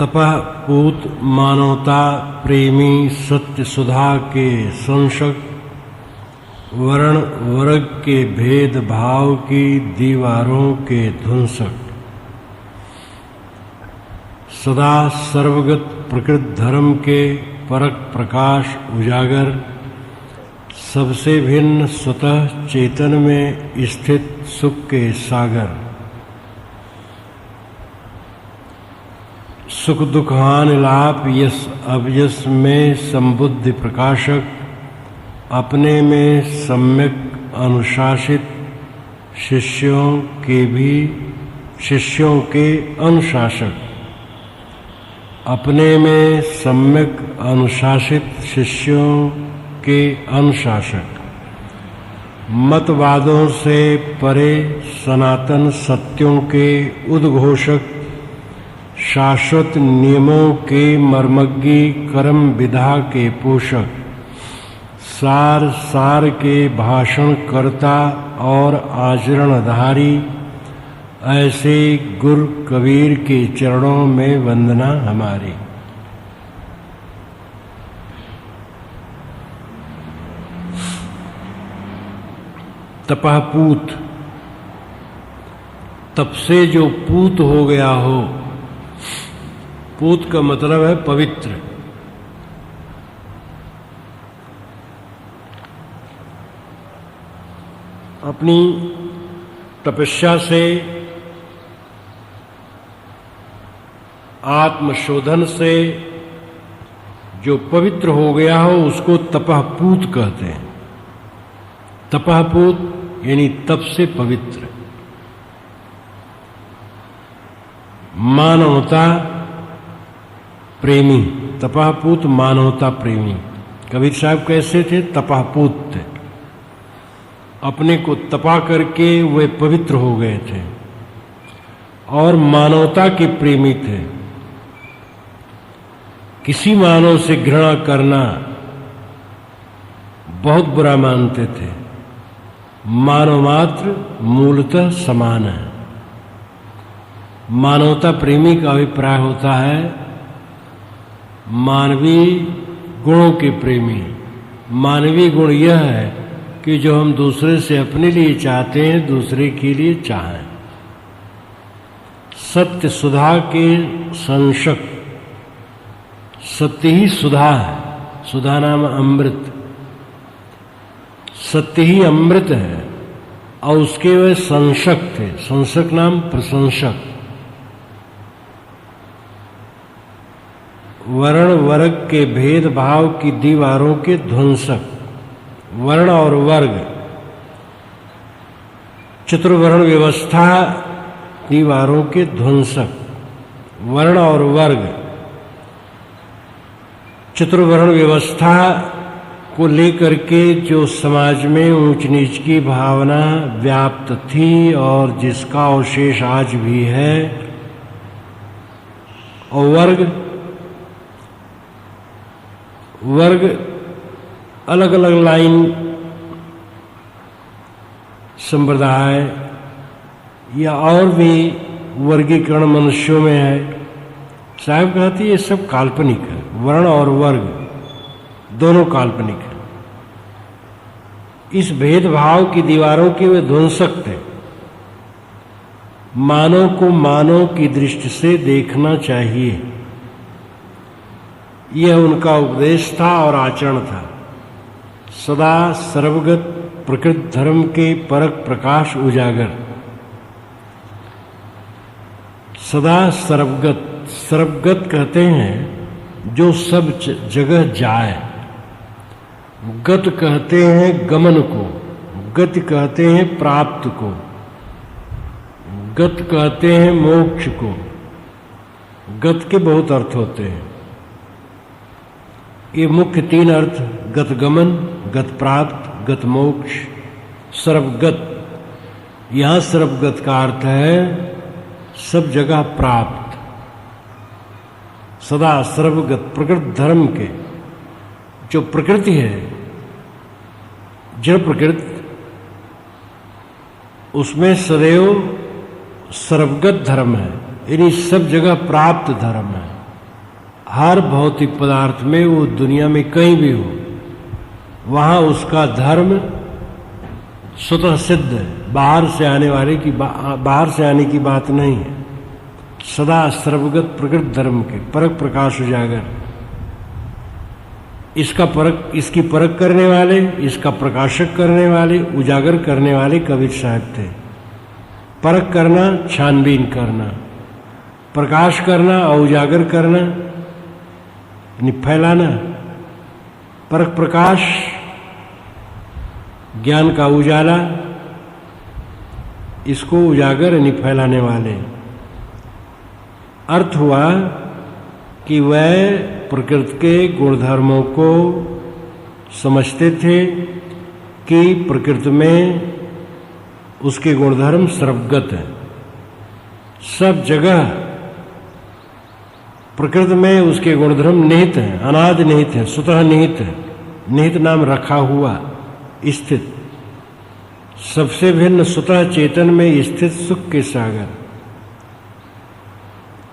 तपः पूत मानवता प्रेमी सत्य सुधा के संशक, वर्ण वर्ग के भेद भाव की दीवारों के ध्वंसक, सदा सर्वगत प्रकृत धर्म के परक प्रकाश उजागर, सबसे भिन्न स्वतः चेतन में स्थित सुख के सागर, सुख दुखान लाप यस अवयस में संबुद्धि प्रकाशक, अपने में सम्यक अनुशासित, शिष्यों के अनुशासक, अपने में सम्यक अनुशासित शिष्यों के अनुशासक, मतवादों से परे सनातन सत्यों के उद्घोषक, शाश्वत नियमों के मर्मज्ञी कर्म विधा के पोषक, सार सार के भाषण कर्ता और आचरणधारी, ऐसे गुरु कबीर के चरणों में वंदना हमारी। तपः पूत, तप से जो पूत हो गया हो। पूत का मतलब है पवित्र। अपनी तपस्या से, आत्मशोधन से जो पवित्र हो गया हो उसको तपः पूत कहते हैं। तपः पूत यानी तप से पवित्र। मानवता प्रेमी, तपः पूत मानवता प्रेमी। कबीर साहब कैसे थे? तपः पूत थे। अपने को तपा करके वे पवित्र हो गए थे और मानवता के प्रेमी थे। किसी मानव से घृणा करना बहुत बुरा मानते थे। मानव मात्र मूलतः समान है। मानवता प्रेमी का अभिप्राय होता है मानवीय गुणों के प्रेमी। मानवीय गुण यह है कि जो हम दूसरे से अपने लिए चाहते हैं दूसरे के लिए चाहें। सत्य सुधा के संशक। सत्य ही सुधा है। सुधा नाम अमृत। सत्य ही अमृत है और उसके वे संशक थे। संशक नाम प्रशंसक। वर्ण वर्ग के भेदभाव की दीवारों के ध्वंसक। वर्ण और वर्ग, चतुर्वर्ण व्यवस्था दीवारों के ध्वंसक। वर्ण और वर्ग, चतुर्वर्ण व्यवस्था को लेकर के जो समाज में ऊंच नीच की भावना व्याप्त थी और जिसका अवशेष आज भी है। और वर्ग अलग अलग लाइन, संप्रदाय या और भी वर्गीकरण मनुष्यों में है। साहब कहती है ये सब काल्पनिक है। वर्ण और वर्ग दोनों काल्पनिक है। इस भेदभाव की दीवारों के वे ध्वंसक थे। मानव को मानव की दृष्टि से देखना चाहिए, यह उनका उपदेश था और आचरण था। सदा सर्वगत प्रकृत धर्म के परक प्रकाश उजागर। सदा सर्वगत, सर्वगत कहते हैं जो सब जगह जाए। गत कहते हैं गमन को, गति कहते हैं प्राप्त को, गत कहते हैं मोक्ष को। गत के बहुत अर्थ होते हैं। ये मुख्य तीन अर्थ, गत गमन, गत प्राप्त, गत मोक्ष। सर्वगत, यहां सर्वगत का अर्थ है सब जगह प्राप्त। सदा सर्वगत प्रकृत धर्म के जो प्रकृति है, जड़ प्रकृति, उसमें सदैव सर्वगत धर्म है, यानी सब जगह प्राप्त धर्म है। हर भौतिक पदार्थ में, वो दुनिया में कहीं भी हो, वहां उसका धर्म स्वतः सिद्ध है। बाहर से आने की बात नहीं है। सदा सर्वगत प्रकृत धर्म के परक प्रकाश उजागर, इसकी परख करने वाले, इसका प्रकाशक करने वाले, उजागर करने वाले कबीर साहब थे। परख करना, छानबीन करना, प्रकाश करना और उजागर करना, फैलाना। परख प्रकाश, ज्ञान का उजाला, इसको उजागर यानी फैलाने वाले। अर्थ हुआ कि वह प्रकृति के गुणधर्मों को समझते थे कि प्रकृति में उसके गुणधर्म सर्वगत हैं। सब जगह प्रकृति में उसके गुणधर्म निहित हैं, अनाद निहित हैं, स्वतः निहित हैं। निहित नाम रखा हुआ, स्थित, सबसे भिन्न स्वतः चेतन में स्थित सुख के सागर।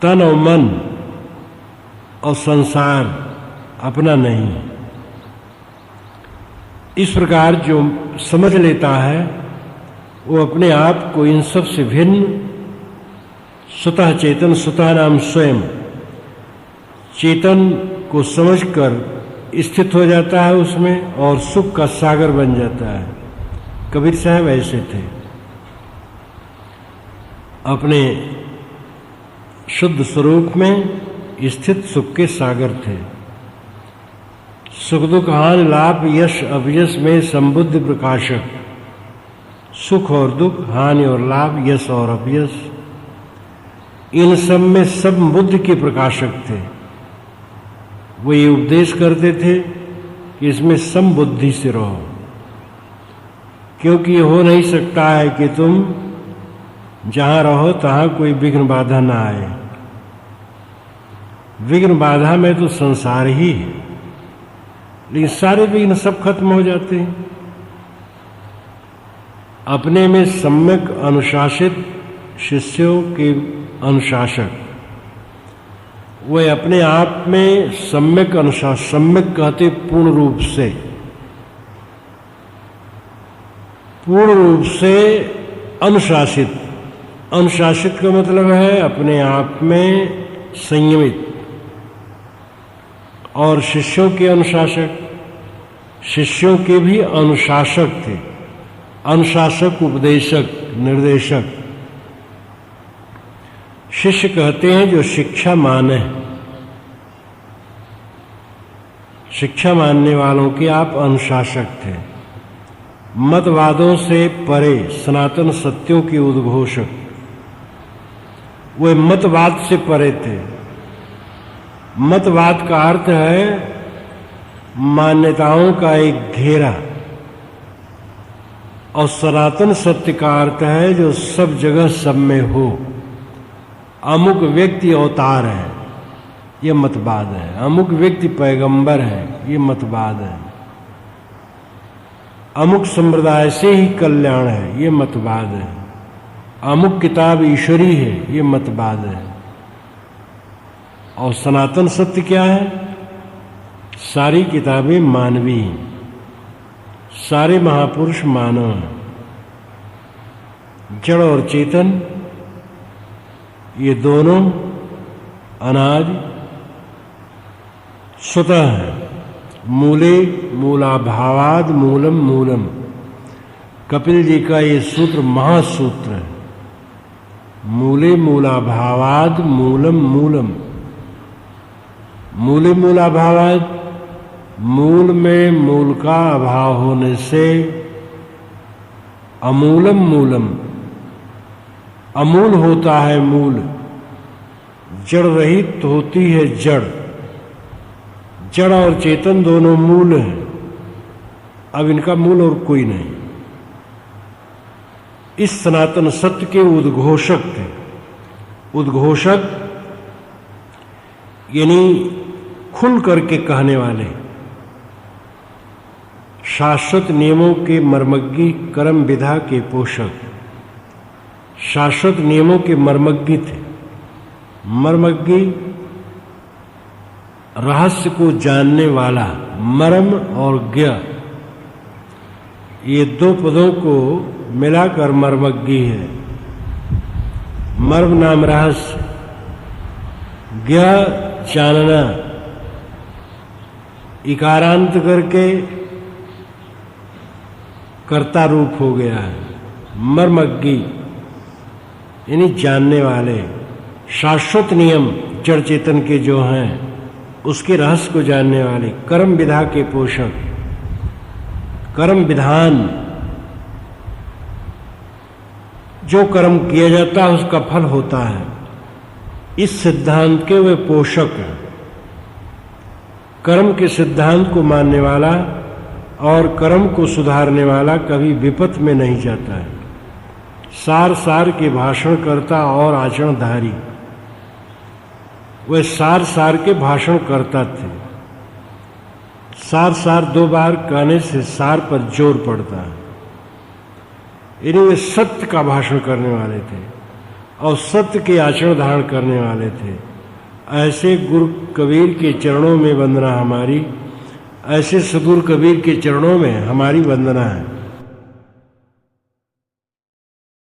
तन और मन और संसार अपना नहीं। इस प्रकार जो समझ लेता है वो अपने आप को इन सब से भिन्न स्वतः चेतन, स्वतः नाम स्वयं चेतन को समझकर स्थित हो जाता है उसमें और सुख का सागर बन जाता है। कबीर साहब ऐसे थे, अपने शुद्ध स्वरूप में स्थित सुख के सागर थे। सुख दुख हानि लाभ यश अभयस में संबुद्ध प्रकाशक। सुख और दुख, हानि और लाभ, यश और अभयस, इन सब में सब बुद्ध के प्रकाशक थे। वो ये उपदेश करते थे कि इसमें समबुद्धि से रहो, क्योंकि ये हो नहीं सकता है कि तुम जहां रहो तहां कोई विघ्न बाधा ना आए। विघ्न बाधा में तो संसार ही है, लेकिन सारे विघ्न सब खत्म हो जाते हैं अपने में सम्यक अनुशासित शिष्यों के अनुशासक। वे अपने आप में सम्यक अनुशासन, सम्यक कहते पूर्ण रूप से अनुशासित। अनुशासित का मतलब है अपने आप में संयमित। और शिष्यों के अनुशासक, शिष्यों के भी अनुशासक थे। अनुशासक, उपदेशक, निर्देशक। शिष्य कहते हैं जो शिक्षा माने। शिक्षा मानने वालों के आप अनुशासक थे। मतवादों से परे सनातन सत्यों के उद्घोषक। वे मतवाद से परे थे। मतवाद का अर्थ है मान्यताओं का एक घेरा, और सनातन सत्य का अर्थ है जो सब जगह सब में हो। अमुक व्यक्ति अवतार है, ये मतवाद है। अमुक व्यक्ति पैगंबर है, ये मतवाद है। अमुक संप्रदाय से ही कल्याण है, ये मतवाद है। अमुक किताब ईश्वरी है, ये मतवाद है। और सनातन सत्य क्या है? सारी किताबें मानवी हैं, सारे महापुरुष मानव हैं। जड़ और चेतन ये दोनों अनादि स्वतः है। मूले मूलाभावाद मूलम मूलम, कपिल जी का ये सूत्र महासूत्र है। मूले मूलाभावाद मूलम मूलम। मूले मूलाभावाद, मूल में मूल का अभाव होने से अमूलम मूलम, अमूल होता है मूल। जड़ रहित होती है जड़। जड़ और चेतन दोनों मूल हैं। अब इनका मूल और कोई नहीं। इस सनातन सत्य के उद्घोषक थे। उद्घोषक यानी खुल करके कहने वाले। शाश्वत नियमों के मर्मज्ञी, कर्म विधा के पोषक। शाश्वत नियमों के मर्मज्ञी थे। मर्मज्ञी रहस्य को जानने वाला, मर्म और ज्ञ, ये दो पदों को मिलाकर मर्मज्ञ है। मर्म नाम रहस्य, ज्ञ जानना, इकारांत करके कर्ता रूप हो गया है। मर्मज्ञ यानी जानने वाले, शाश्वत नियम जड़ चेतन के जो हैं उसके रहस्य को जानने वाले, कर्म विधा के पोषक, कर्म विधान, जो कर्म किया जाता है उसका फल होता है, इस सिद्धांत के वे पोषक हैं। कर्म के सिद्धांत को मानने वाला और कर्म को सुधारने वाला कभी विपत में नहीं जाता है। सार सार के भाषणकर्ता और आचरणधारी, वे सार सार के भाषण करता थे। सार सार दो बार कहने से सार पर जोर पड़ता है, यानी वे सत्य का भाषण करने वाले थे और सत्य के आचरण धारण करने वाले थे। ऐसे गुरु कबीर के चरणों में वंदना हमारी, ऐसे सदगुरु कबीर के चरणों में हमारी वंदना है।